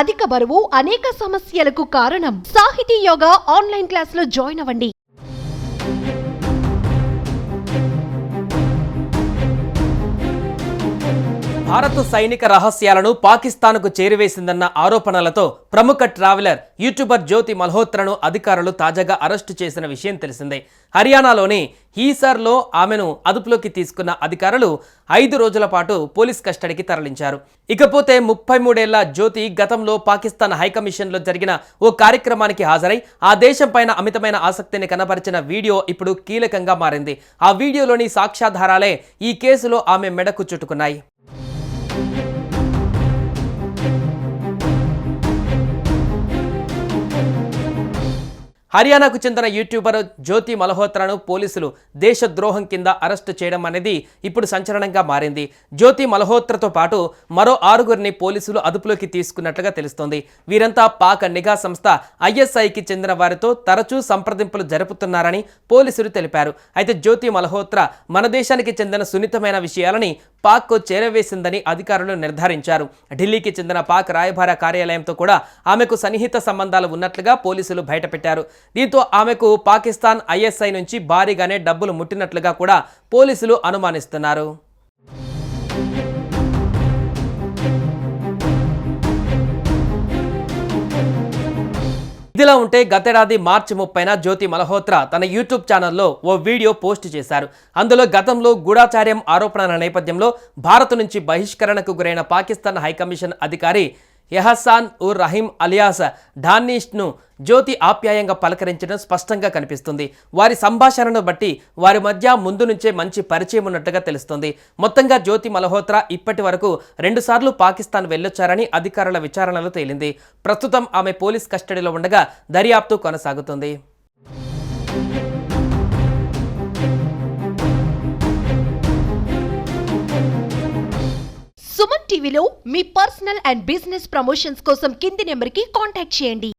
అధిక బరువు అనేక సమస్యలకు కారణం. సాహితీ యోగా ఆన్లైన్ క్లాసులో జాయిన్ అవ్వండి. భారత సైనిక రహస్యాలను పాకిస్తాన్కు చేరివేసిందన్న ఆరోపణలతో ప్రముఖ ట్రావెలర్ యూట్యూబర్ జ్యోతి మల్హోత్రాను అధికారులు తాజాగా అరెస్టు చేసిన విషయం తెలిసిందే. హర్యానాలోని హీసార్లో ఆమెను అదుపులోకి తీసుకున్న అధికారులు 5 రోజుల పాటు పోలీస్ కస్టడీకి తరలించారు. ఇకపోతే 33 ఏళ్ల జ్యోతి గతంలో పాకిస్తాన్ హైకమిషన్లో జరిగిన ఓ కార్యక్రమానికి హాజరై ఆ దేశం పైన అమితమైన ఆసక్తిని కనబరిచిన వీడియో ఇప్పుడు కీలకంగా మారింది. ఆ వీడియోలోని సాక్ష్యాధారాలే ఈ కేసులో ఆమె మెడకు చుట్టుకున్నాయి. హర్యానాకు చెందిన యూట్యూబర్ జ్యోతి మల్హోత్రాను పోలీసులు దేశద్రోహం కింద అరెస్టు చేయడం అనేది ఇప్పుడు సంచలనంగా మారింది. జ్యోతి మల్హోత్రాతో పాటు మరో 6గురిని పోలీసులు అదుపులోకి తీసుకున్నట్లుగా తెలుస్తోంది. వీరంతా పాక్ నిఘా సంస్థ ISIకి చెందిన వారితో తరచూ సంప్రదింపులు జరుపుతున్నారని పోలీసులు తెలిపారు. అయితే జ్యోతి మల్హోత్రా మన దేశానికి చెందిన సున్నితమైన విషయాలని పాక్కు చేరవేసిందని అధికారులు నిర్ధారించారు. ఢిల్లీకి చెందిన పాక్ రాయబార కార్యాలయంతో కూడా ఆమెకు సన్నిహిత సంబంధాలు ఉన్నట్లుగా పోలీసులు బయటపెట్టారు. దీంతో ఆమెకు పాకిస్తాన్ ISI నుంచి భారీగానే డబ్బులు ముట్టినట్లుగా కూడా పోలీసులు అనుమానిస్తున్నారు. ఇదిలా ఉంటే గతేడాది మార్చి 30న జ్యోతి మల్హోత్రా తన యూట్యూబ్ ఛానల్లో ఓ వీడియో పోస్ట్ చేశారు. అందులో గతంలో గూఢాచార్యం ఆరోపణల నేపథ్యంలో భారత్ నుంచి బహిష్కరణకు గురైన పాకిస్తాన్ హైకమిషన్ అధికారి ఎహసాన్ ఉర్ రహీం అలియాస్ డానిష్ను జ్యోతి ఆప్యాయంగా పలకరించడం స్పష్టంగా కనిపిస్తుంది. వారి సంభాషణను బట్టి వారి మధ్య ముందు నుంచే మంచి పరిచయం ఉన్నట్టుగా తెలుస్తుంది. మొత్తంగా జ్యోతి మల్హోత్రా ఇప్పటి వరకు 2 సార్లు పాకిస్తాన్ వెళ్ళొచ్చారని అధికారుల విచారణలో తేలింది. ప్రస్తుతం ఆమె పోలీస్ కస్టడీలో ఉండగా దర్యాప్తు కొనసాగుతుంది. సుమన్ టీవీలో మీ పర్సనల్ అండ్ బిజినెస్ ప్రమోషన్స్ కోసం కింది నెంబర్కి కాంటాక్ట్ చేయండి.